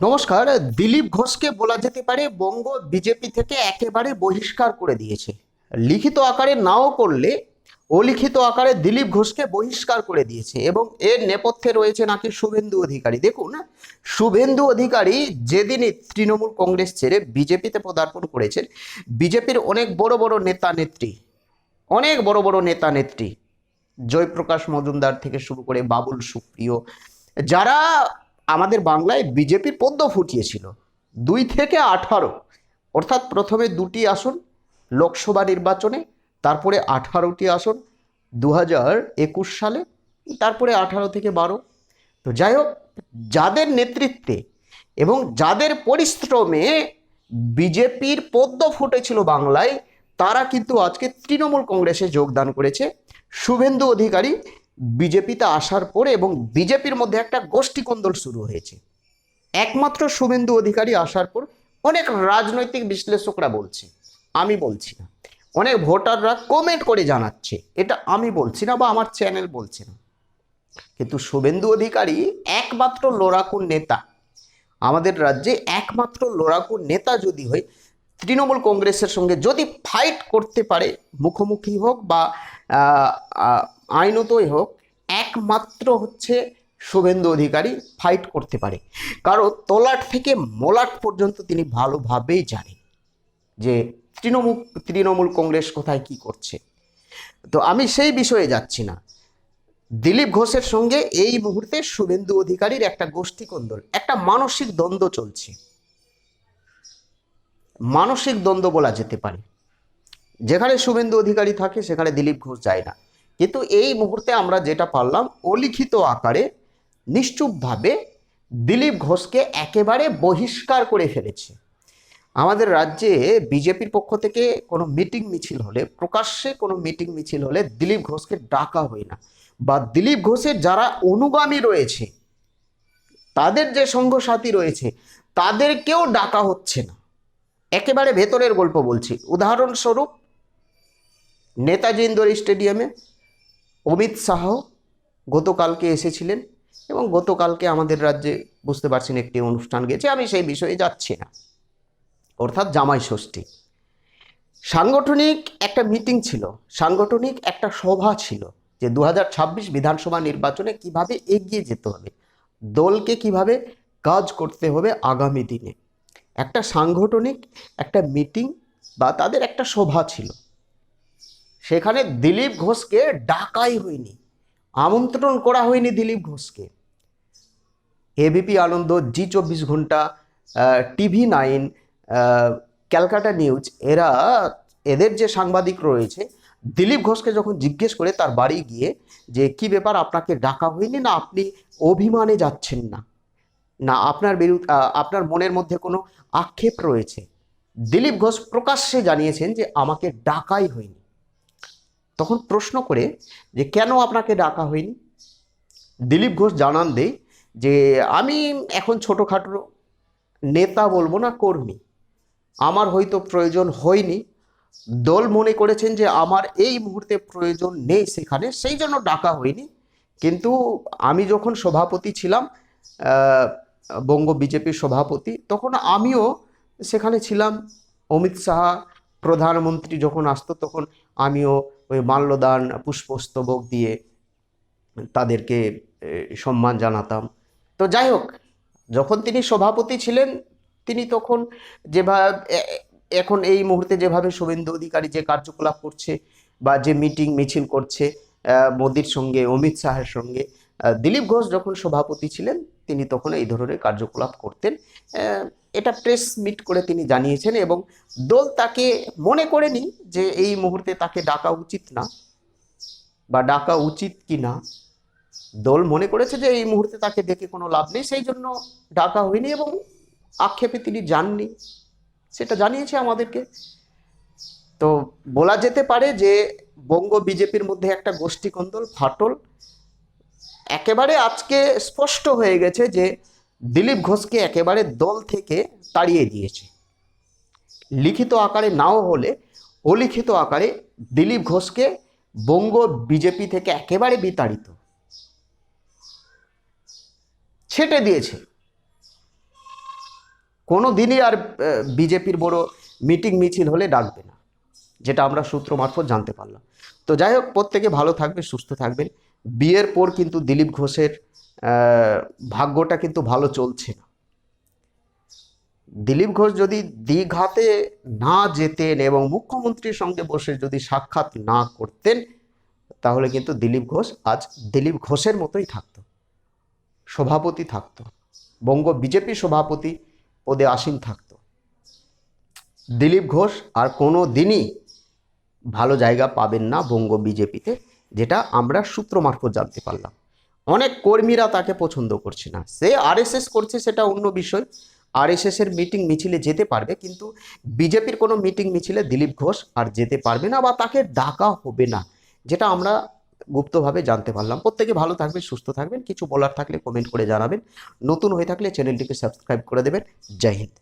নমস্কার। দিলীপ ঘোষকে বলা যেতে পারে বঙ্গ বিজেপি থেকে একেবারে বহিষ্কার করে দিয়েছে। লিখিত আকারে নাও করলে অলিখিত আকারে দিলীপ ঘোষকে বহিষ্কার করে দিয়েছে এবং এর নেপথ্যে রয়েছে নাকি শুভেন্দু অধিকারী। দেখুন, শুভেন্দু অধিকারী যেদিনই তৃণমূল কংগ্রেস ছেড়ে বিজেপিতে পদার্পণ করেছেন, বিজেপির অনেক বড় বড় নেতা নেত্রী জয়প্রকাশ মজুমদার থেকে শুরু করে বাবুল সুপ্রিয়, যারা আমাদের বাংলায় বিজেপির পদ্ম ফুটিয়েছিল 2 থেকে 18, অর্থাৎ প্রথমে 2টি আসন লোকসভা নির্বাচনে, তারপরে 18টি আসন 2021 সালে, তারপরে 18 থেকে 12। তো যাই হোক, যাদের নেতৃত্বে এবং যাদের পরিশ্রমে বিজেপির পদ্ম ফুটেছিল বাংলায়, তারা কিন্তু আজকে তৃণমূল কংগ্রেসে যোগদান করেছে। শুভেন্দু অধিকারী বিজেপিতে আসার পরে এবং বিজেপির মধ্যে একটা গোষ্ঠীকন্দল শুরু হয়েছে। একমাত্র শুভেন্দু অধিকারী আসার পর অনেক রাজনৈতিক বিশ্লেষকরা বলছে, আমি বলছি না, অনেক ভোটাররা কমেন্ট করে জানাচ্ছে, এটা আমি বলছি না বা আমার চ্যানেল বলছে না, কিন্তু শুভেন্দু অধিকারী একমাত্র লড়াকু নেতা, আমাদের রাজ্যে একমাত্র লড়াকু নেতা যদি হয়, তৃণমূল কংগ্রেসের সঙ্গে যদি ফাইট করতে পারে, মুখোমুখি হোক বা আইনতই হোক, একমাত্র হচ্ছে শুভেন্দু অধিকারী ফাইট করতে পারে। কারণ তলাট থেকে মলাট পর্যন্ত তিনি ভালোভাবেই জানেন যে তৃণমূল কংগ্রেস কোথায় কি করছে। তো আমি সেই বিষয়ে যাচ্ছি না। দিলীপ ঘোষের সঙ্গে এই মুহূর্তে শুভেন্দু অধিকারীর একটা গোষ্ঠীকন্দল, একটা মানসিক দ্বন্দ্ব চলছে, মানসিক দ্বন্দ্ব বলা যেতে পারে। যেখানে শুভেন্দু অধিকারী থাকে সেখানে দিলীপ ঘোষ যায় না, কিন্তু এই মুহূর্তে আমরা যেটা পারলাম, অলিখিত আকারে নিশ্চুপভাবে দিলীপ ঘোষকে একেবারে বহিষ্কার করে ফেলেছে। আমাদের রাজ্যে বিজেপির পক্ষ থেকে কোনো মিটিং মিছিল হলে, প্রকাশ্যে কোনো মিটিং মিছিল হলে দিলীপ ঘোষকে ডাকা হয় না, বা দিলীপ ঘোষের যারা অনুগামী রয়েছে, তাদের যে সঙ্গসাথী রয়েছে, তাদেরকেও ডাকা হচ্ছে না। একেবারে ভেতরের গল্প বলছি। উদাহরণস্বরূপ, নেতাজি ইন্ডোর স্টেডিয়ামে অমিত শাহ গতকালকে এসেছিলেন এবং গতকালকে আমাদের রাজ্যে বুঝতে পারছেন একটি অনুষ্ঠান গেছে, আমি সেই বিষয়ে যাচ্ছি না, অর্থাৎ জামাই ষষ্ঠী। সাংগঠনিক একটা মিটিং ছিল, সাংগঠনিক একটা সভা ছিল যে 2026 বিধানসভা নির্বাচনে কিভাবে এগিয়ে যেতে হবে, দলকে কিভাবে কাজ করতে হবে আগামী দিনে। একটা সাংগঠনিক একটা মিটিং বা তাদের একটা সভা ছিল, সেখানে দিলীপ ঘোষকে ডাকাই হয়নি, আমন্ত্রণ করা হয়নি দিলীপ ঘোষকে। এবিপি আনন্দ, জি24 ঘন্টা, TV9, ক্যালকাটা নিউজ, এদের যে সাংবাদিক রয়েছে, দিলীপ ঘোষকে যখন জিজ্ঞেস করে তার বাড়ি গিয়ে যে কি ব্যাপার, আপনাকে ডাকা হয়নি, না আপনি অভিমানে যাচ্ছেন না, না আপনার আপনার মনের মধ্যে কোনো আক্ষেপ রয়েছে, দিলীপ ঘোষ প্রকাশ্যে জানিয়েছেন যে আমাকে ডাকাই হয়নি। তখন প্রশ্ন করে যে কেন আপনাকে ডাকা হয়নি, দিলীপ ঘোষ জানান দেয় যে আমি এখন ছোটোখাটো নেতা বলবো না, কর্মী, আমার হয়তো প্রয়োজন হয়নি, দল মনে করেছেন যে আমার এই মুহূর্তে প্রয়োজন নেই সেখানে, সেই জন্য ডাকা হয়নি। কিন্তু আমি যখন সভাপতি ছিলাম, বঙ্গ বিজেপির সভাপতি, তখন আমিও সেখানে ছিলাম। অমিত শাহ প্রধানমন্ত্রী যখন আসতো তখন আমিও ওই মাল্যদান পুষ্পস্তবক দিয়ে তাদেরকে সম্মান জানাতাম। তো যাই হোক, যখন তিনি সভাপতি ছিলেন, তিনি তখন যেভাবে, এখন এই মুহূর্তে যেভাবে শুভেন্দু অধিকারী যে কার্যকলাপ করছে বা যে মিটিং মিছিল করছে মোদির সঙ্গে, অমিত শাহের সঙ্গে, দিলীপ ঘোষ যখন সভাপতি ছিলেন তিনি তখন এই ধরনের কার্যকলাপ করতেন। এটা প্রেস মিট করে তিনি জানিয়েছেন এবং দল তাকে মনে করেনি যে এই মুহূর্তে তাকে ডাকা উচিত না বা ডাকা উচিত কি না। দল মনে করেছে যে এই মুহূর্তে তাকে ডেকে কোনো লাভ নেই, সেই জন্য ডাকা হয়নি এবং আক্ষেপে তিনি যাননি, সেটা জানিয়েছে আমাদেরকে। তো বলা যেতে পারে যে বঙ্গ বিজেপির মধ্যে একটা গোষ্ঠীকন্দল, ফাটল একেবারে আজকে স্পষ্ট হয়ে গেছে যে দিলীপ ঘোষকে একেবারে দল থেকে তাড়িয়ে দিয়েছে। লিখিত আকারে নাও হলে অলিখিত আকারে দিলীপ ঘোষকে বঙ্গ বিজেপি থেকে একেবারে বিতাড়িত, ছেটে দিয়েছে। কোনো দিনই আর বিজেপির বড় মিটিং মিছিল হলে ডাকবে না, যেটা আমরা সূত্র মারফত জানতে পারলাম। তো যাই হোক, প্রত্যেকে ভালো থাকবে, সুস্থ থাকবেন। বিয়ের পর কিন্তু দিলীপ ঘোষের ভাগ্যটা কিন্তু ভালো চলছে না। দিলীপ ঘোষ যদি দীঘাতে না যেতেন এবং মুখ্যমন্ত্রীর সঙ্গে বসে যদি সাক্ষাৎ না করতেন, তাহলে কিন্তু দিলীপ ঘোষ আজ দিলীপ ঘোষের মতোই থাকতো, সভাপতি থাকতো, বঙ্গ বিজেপি সভাপতি পদে আসীন থাকতো। দিলীপ ঘোষ আর কোনো দিনই ভালো জায়গা পাবেন না বঙ্গ বিজেপিতে, যেটা আমরা সূত্র মারফত জানতে পারলাম। অনেক কর্মীরা তাকে পছন্দ করছে না, সে আরএসএস করছে সেটা অন্য বিষয়, আরএসএস এর মিটিং মিছিলে যেতে পারবে, কিন্তু বিজেপির কোনো মিটিং মিছিলে দিলীপ ঘোষ আর যেতে পারবে না বা তাকে ডাকা হবে না, যেটা আমরা গুপ্তভাবে জানতে পারলাম। প্রত্যেকে ভালো থাকবেন, সুস্থ থাকবেন। কিছু বলার থাকলে কমেন্ট করে জানাবেন। নতুন হয়ে থাকলে চ্যানেলটিকে সাবস্ক্রাইব করে দেবেন। জয় হিন্দ।